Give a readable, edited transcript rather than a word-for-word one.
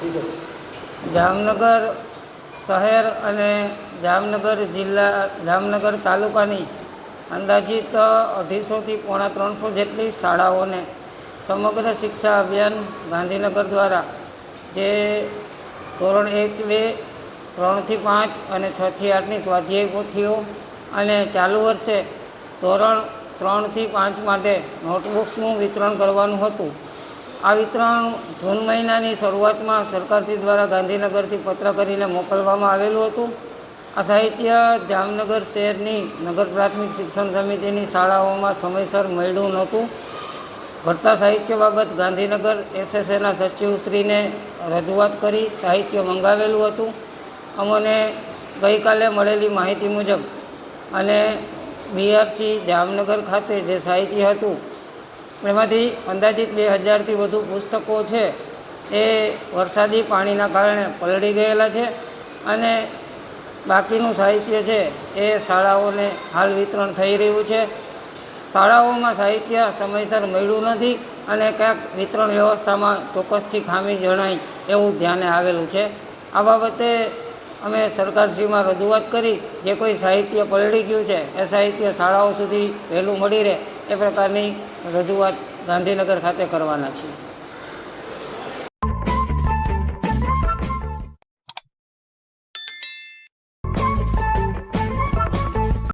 જામનગર શહેર અને જામનગર જિલ્લા જામનગર તાલુકાની અંદાજિત 250થી પોણા 300 જેટલી શાળાઓને સમગ્ર શિક્ષા અભિયાન ગાંધીનગર દ્વારા જે ધોરણ 1, 2, 3થી 5 અને 6થી 8ની સ્વાધ્યાય પોથીઓ અને ચાલુ વર્ષે ધોરણ 3થી 5 માટે નોટબુક્સનું વિતરણ કરવાનું હતું। આ વિતરણ જૂન મહિનાની શરૂઆતમાં સરકારશ્રી દ્વારા ગાંધીનગરથી પત્ર કરીને મોકલવામાં આવેલું હતું। આ સાહિત્ય જામનગર શહેરની નગર પ્રાથમિક શિક્ષણ સમિતિની શાળાઓમાં સમયસર મળ્યું નહોતું। ઘટતા સાહિત્ય બાબત ગાંધીનગર એસએસએના સચિવશ્રીને રજૂઆત કરી સાહિત્ય મંગાવેલું હતું। અમને ગઈકાલે મળેલી માહિતી મુજબ અને બીઆરસી જામનગર ખાતે જે સાહિત્ય હતું એમાંથી અંદાજિત 2000થી વધુ પુસ્તકો છે એ વરસાદી પાણીના કારણે પલળી ગયેલા છે અને બાકીનું સાહિત્ય છે એ શાળાઓને હાલ વિતરણ થઈ રહ્યું છે। શાળાઓમાં સાહિત્ય સમયસર મળ્યું નથી અને ક્યાંક વિતરણ વ્યવસ્થામાં ચોક્કસથી ખામી જણાય એવું ધ્યાને આવેલું છે। આ બાબતે અમે સરકારશ્રીમાં રજૂઆત કરી જે કોઈ સાહિત્ય પલળી ગયું છે એ સાહિત્ય શાળાઓ સુધી વહેલું મળી રહે એ પ્રકારની રજૂઆત ગાંધીનગર ખાતે કરવાના છીએ।